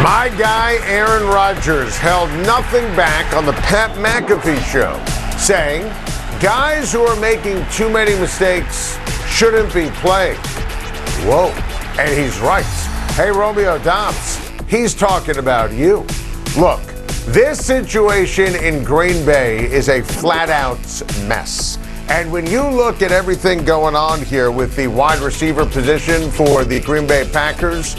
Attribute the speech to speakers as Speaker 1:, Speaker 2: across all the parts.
Speaker 1: My guy Aaron Rodgers held nothing back on the Pat McAfee show, saying guys who are making too many mistakes shouldn't be playing. Whoa, and he's right. Hey, Romeo Dobbs, he's talking about you. Look, this situation in Green Bay is a flat-out mess. And when you look at everything going on here with the wide receiver position for the Green Bay Packers,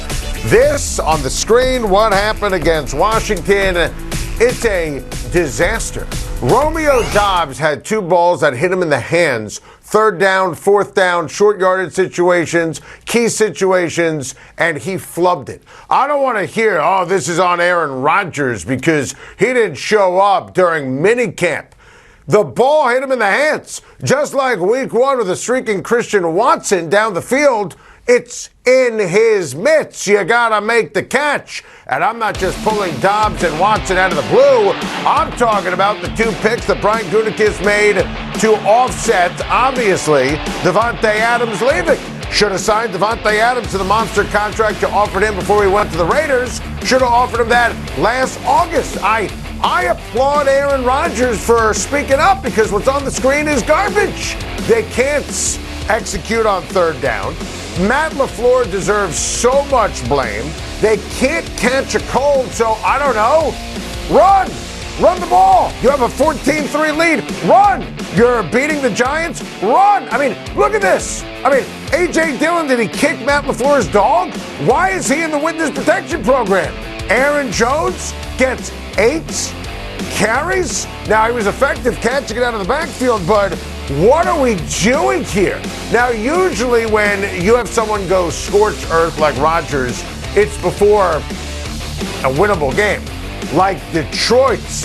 Speaker 1: this on the screen, what happened against Washington, it's a disaster. Romeo Dobbs had two balls that hit him in the hands, third down, fourth down, short yardage situations, key situations, and he flubbed it. I don't want to hear, oh, this is on Aaron Rodgers because he didn't show up during minicamp. The ball hit him in the hands, just like week one with the streaking Christian Watson down the field. It's in his mitts. You gotta make the catch. And I'm not just pulling Dobbs and Watson out of the blue. I'm talking about the two picks that Brian Gutekunst made to offset, obviously, Davante Adams leaving. Should have signed Davante Adams to the monster contract you offered him before he went to the Raiders. Should have offered him that last August. I applaud Aaron Rodgers for speaking up because what's on the screen is garbage. They can't execute on third down. Matt LaFleur deserves so much blame. They can't catch a cold, so I don't know. Run the ball. You have a 14-3 lead. Run. You're beating the Giants. Run. I mean, look at this. I mean, A.J. Dillon, did he kick Matt LaFleur's dog? Why is he in the witness protection program? Aaron Jones gets 8 carries. Now, he was effective catching it out of the backfield, but what are we doing here? Now, usually when you have someone go scorched earth like Rodgers, it's before a winnable game. Like Detroit's.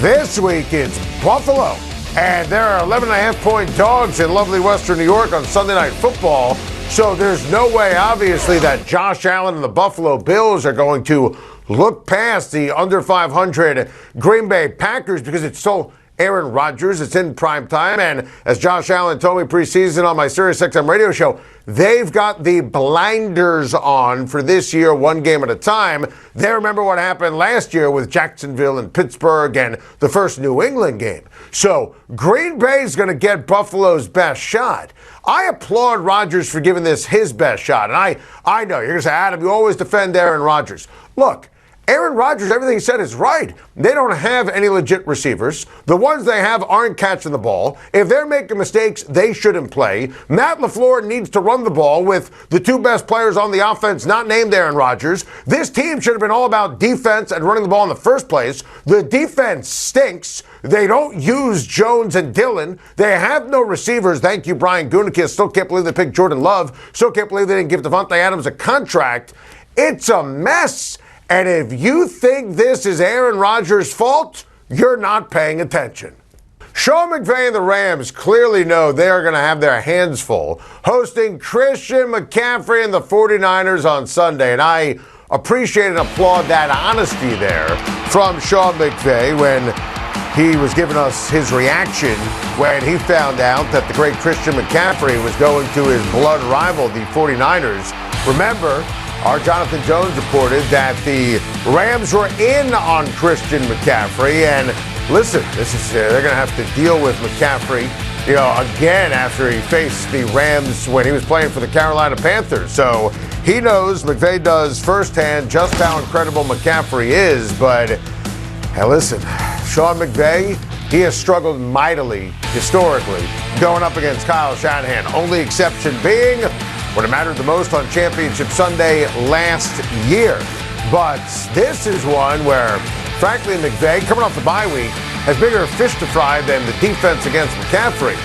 Speaker 1: This week it's Buffalo. And there are 11.5-point dogs in lovely Western New York on Sunday Night Football. So there's no way, obviously, that Josh Allen and the Buffalo Bills are going to look past the under 500 Green Bay Packers because it's still Aaron Rodgers. It's in prime time. And as Josh Allen told me preseason on my SiriusXM radio show, they've got the blinders on for this year, one game at a time. They remember what happened last year with Jacksonville and Pittsburgh and the first New England game. So Green Bay's going to get Buffalo's best shot. I applaud Rodgers for giving this his best shot. And I know you're going to say, Adam, you always defend Aaron Rodgers. Look, Aaron Rodgers, everything he said is right. They don't have any legit receivers. The ones they have aren't catching the ball. If they're making mistakes, they shouldn't play. Matt LaFleur needs to run the ball with the two best players on the offense, not named Aaron Rodgers. This team should have been all about defense and running the ball in the first place. The defense stinks. They don't use Jones and Dillon. They have no receivers. Thank you, Brian Gutekunst. Still can't believe they picked Jordan Love. Still can't believe they didn't give Davante Adams a contract. It's a mess. And if you think this is Aaron Rodgers' fault, you're not paying attention. Sean McVay and the Rams clearly know they are going to have their hands full hosting Christian McCaffrey and the 49ers on Sunday. And I appreciate and applaud that honesty there from Sean McVay when he was giving us his reaction when he found out that the great Christian McCaffrey was going to his blood rival, the 49ers. Remember, our Jonathan Jones reported that the Rams were in on Christian McCaffrey. And listen, they're going to have to deal with McCaffrey, again after he faced the Rams when he was playing for the Carolina Panthers. So he knows, McVay does firsthand, just how incredible McCaffrey is. But hey, listen, Sean McVay, he has struggled mightily, historically, going up against Kyle Shanahan. Only exception being when it mattered the most on Championship Sunday last year. But this is one where, frankly, McVay, coming off the bye week, has bigger fish to fry than the defense against McCaffrey.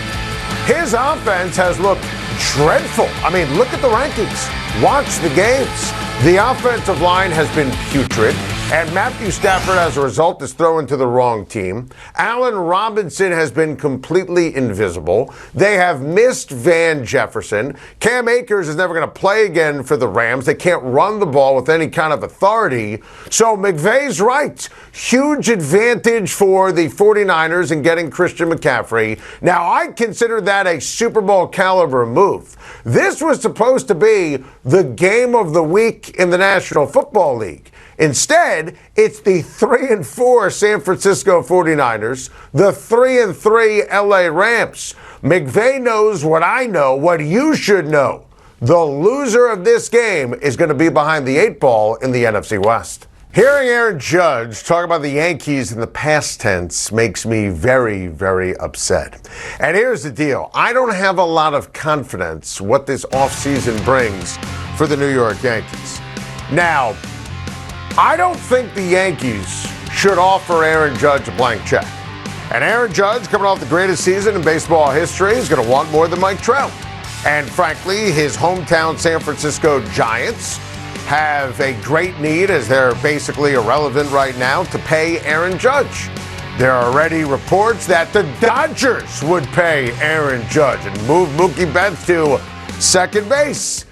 Speaker 1: His offense has looked dreadful. I mean, look at the rankings. Watch the games. The offensive line has been putrid, and Matthew Stafford, as a result, is thrown to the wrong team. Allen Robinson has been completely invisible. They have missed Van Jefferson. Cam Akers is never going to play again for the Rams. They can't run the ball with any kind of authority. So McVay's right. Huge advantage for the 49ers in getting Christian McCaffrey. Now, I consider that a Super Bowl caliber move. This was supposed to be the game of the week in the National Football League. Instead, it's the 3-4 San Francisco 49ers, the 3-3 LA Rams. McVay knows what I know, what you should know. The loser of this game is going to be behind the 8 ball in the NFC West. Hearing Aaron Judge talk about the Yankees in the past tense makes me very, very upset. And here's the deal. I don't have a lot of confidence what this offseason brings for the New York Yankees. Now, I don't think the Yankees should offer Aaron Judge a blank check. And Aaron Judge, coming off the greatest season in baseball history, is going to want more than Mike Trout. And frankly, his hometown San Francisco Giants have a great need, as they're basically irrelevant right now, to pay Aaron Judge. There are already reports that the Dodgers would pay Aaron Judge and move Mookie Betts to second base.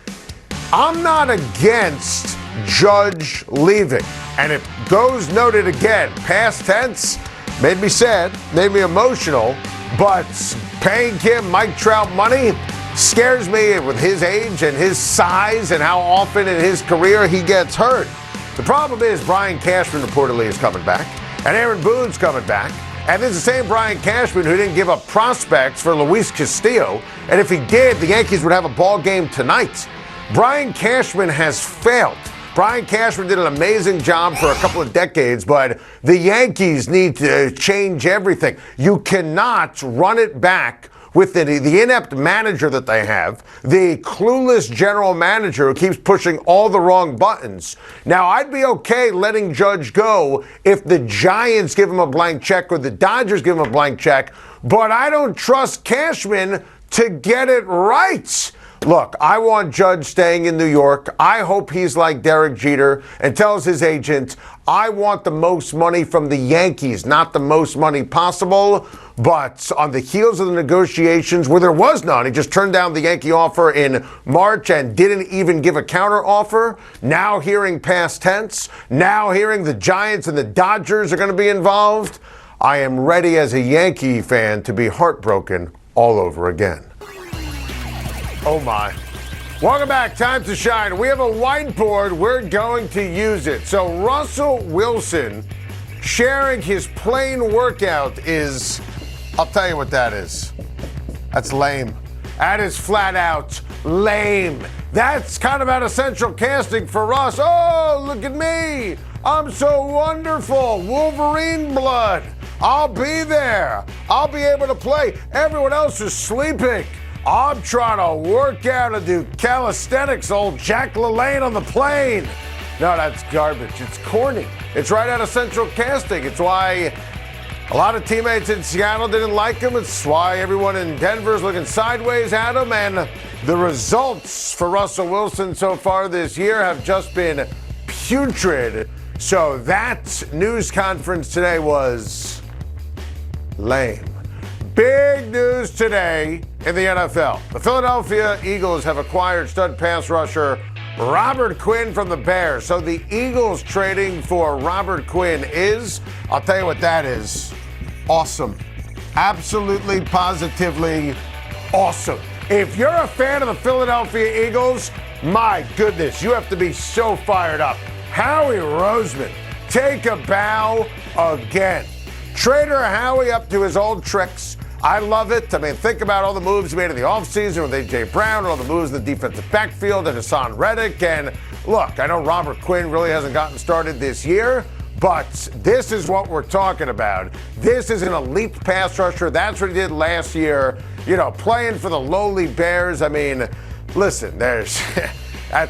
Speaker 1: I'm not against Judge leaving. And it goes noted again, past tense, made me sad, made me emotional, but paying him Mike Trout money scares me with his age and his size and how often in his career he gets hurt. The problem is Brian Cashman reportedly is coming back, and Aaron Boone's coming back, and this is the same Brian Cashman who didn't give up prospects for Luis Castillo, and if he did, the Yankees would have a ball game tonight. Brian Cashman has failed. Brian Cashman did an amazing job for a couple of decades, but the Yankees need to change everything. You cannot run it back with the inept manager that they have, the clueless general manager who keeps pushing all the wrong buttons. Now, I'd be okay letting Judge go if the Giants give him a blank check or the Dodgers give him a blank check, but I don't trust Cashman to get it right. Look, I want Judge staying in New York. I hope he's like Derek Jeter and tells his agent, I want the most money from the Yankees, not the most money possible. But on the heels of the negotiations where there was none, he just turned down the Yankee offer in March and didn't even give a counter offer. Now hearing past tense, now hearing the Giants and the Dodgers are going to be involved. I am ready as a Yankee fan to be heartbroken all over again. Oh my. Welcome back. Time to shine. We have a whiteboard. We're going to use it. So Russell Wilson sharing his plane workout is, I'll tell you what that is. That's lame. That is flat out lame. That's kind of out of central casting for us. Oh, look at me. I'm so wonderful. Wolverine blood. I'll be there. I'll be able to play. Everyone else is sleeping. I'm trying to work out and do calisthenics, old Jack LaLanne on the plane. No, that's garbage. It's corny. It's right out of central casting. It's why a lot of teammates in Seattle didn't like him. It's why everyone in Denver is looking sideways at him. And the results for Russell Wilson so far this year have just been putrid. So that news conference today was lame. Big news today in the NFL. The Philadelphia Eagles have acquired stud pass rusher Robert Quinn from the Bears. So the Eagles trading for Robert Quinn is, I'll tell you what that is, awesome. Absolutely, positively awesome. If you're a fan of the Philadelphia Eagles, my goodness, you have to be so fired up. Howie Roseman, take a bow again. Trader Howie up to his old tricks. I love it. I mean, think about all the moves he made in the offseason with A.J. Brown, all the moves in the defensive backfield and Hassan Reddick. And look, I know Robert Quinn really hasn't gotten started this year, but this is what we're talking about. This is an elite pass rusher. That's what he did last year, playing for the lowly Bears. I mean, listen, that's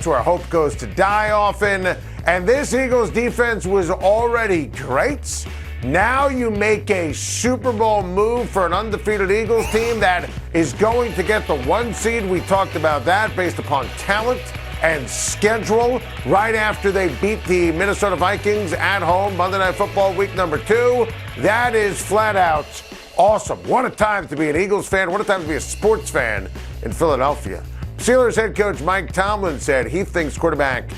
Speaker 1: where hope goes to die often. And this Eagles defense was already great. Now you make a Super Bowl move for an undefeated Eagles team that is going to get the 1 seed. We talked about that based upon talent and schedule right after they beat the Minnesota Vikings at home, Monday Night Football week number 2. That is flat out awesome. What a time to be an Eagles fan. What a time to be a sports fan in Philadelphia. Steelers head coach Mike Tomlin said he thinks quarterback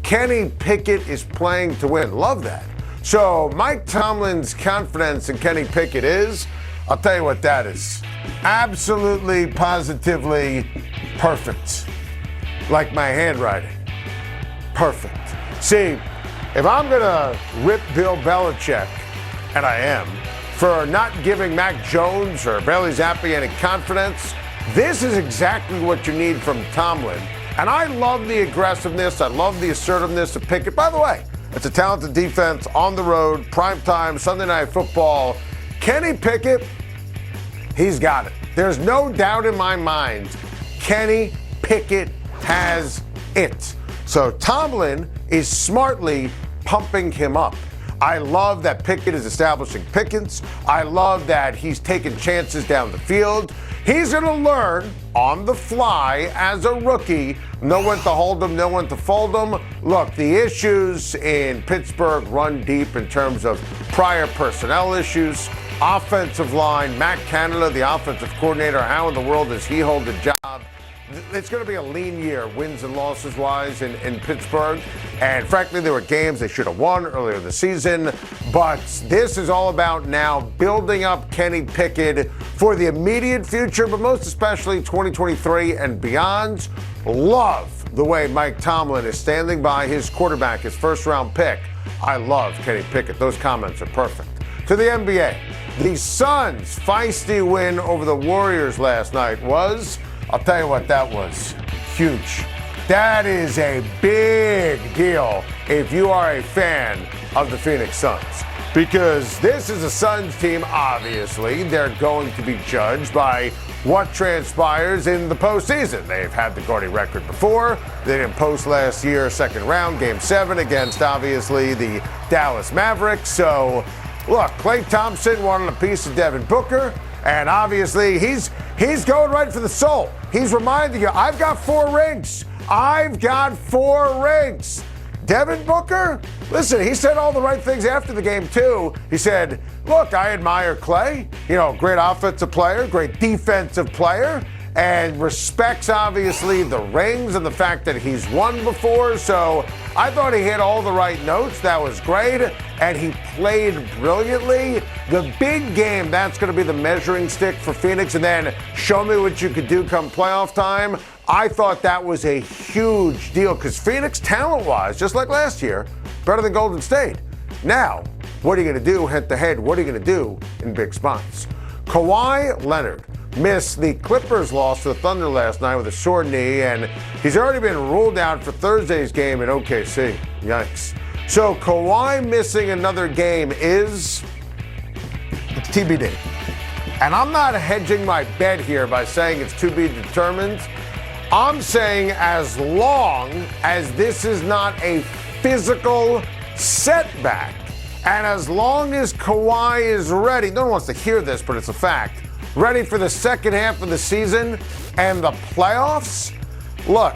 Speaker 1: Kenny Pickett is playing to win. Love that. So Mike Tomlin's confidence in Kenny Pickett is, I'll tell you what that is, absolutely, positively perfect. Like my handwriting. Perfect. See, If I'm going to rip Bill Belichick, and I am, for not giving Mac Jones or Bailey Zappi any confidence, this is exactly what you need from Tomlin. And I love the aggressiveness. I love the assertiveness of Pickett. By the way, it's a talented defense on the road, primetime, Sunday Night Football. Kenny Pickett, he's got it. There's no doubt in my mind Kenny Pickett has it. So Tomlin is smartly pumping him up. I love that Pickett is establishing Pickens. I love that he's taking chances down the field. He's going to learn on the fly as a rookie, know when to hold him, know when to fold him. Look, the issues in Pittsburgh run deep in terms of prior personnel issues, offensive line. Matt Canada, the offensive coordinator, how in the world does he hold the job? It's going to be a lean year, wins and losses wise, in Pittsburgh. And frankly, there were games they should have won earlier this season. But this is all about now building up Kenny Pickett for the immediate future, but most especially 2023 and beyond. Love the way Mike Tomlin is standing by his quarterback, his first-round pick. I love Kenny Pickett. Those comments are perfect. To the NBA, the Suns' feisty win over the Warriors last night was, I'll tell you what, that was huge. That is a big deal if you are a fan of the Phoenix Suns. Because this is a Suns team, obviously. They're going to be judged by what transpires in the postseason. They've had the Gordy record before. They didn't post last year, second round, game 7 against, obviously, the Dallas Mavericks. So, look, Klay Thompson wanted a piece of Devin Booker. And obviously, he's going right for the soul. He's reminding you, I've got 4 rings. I've got 4 rings. Devin Booker, listen, he said all the right things after the game, too. He said, look, I admire Klay. You know, great offensive player, great defensive player, and respects, obviously, the rings and the fact that he's won before. So I thought he hit all the right notes. That was great. And he played brilliantly. The big game, that's going to be the measuring stick for Phoenix. And then show me what you could do come playoff time. I thought that was a huge deal because Phoenix, talent-wise, just like last year, better than Golden State. Now, what are you going to do head-to-head? What are you going to do in big spots? Kawhi Leonard missed the Clippers' loss to the Thunder last night with a sore knee, and he's already been ruled out for Thursday's game in OKC. Yikes. So Kawhi missing another game is TBD. And I'm not hedging my bet here by saying it's to be determined. I'm saying as long as this is not a physical setback, and as long as Kawhi is ready, no one wants to hear this, but it's a fact, ready for the second half of the season and the playoffs, look,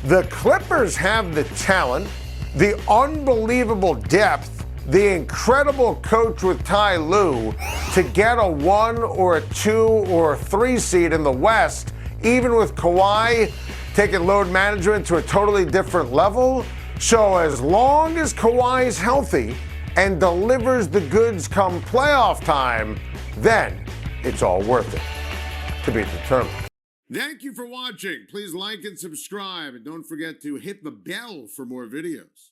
Speaker 1: the Clippers have the talent, the unbelievable depth, the incredible coach with Ty Lue to get a 1 or a 2 or a 3 seed in the West, even with Kawhi taking load management to a totally different level. So as long as Kawhi's healthy and delivers the goods come playoff time, then it's all worth it. To be determined. Thank you for watching. Please like and subscribe, and don't forget to hit the bell for more videos.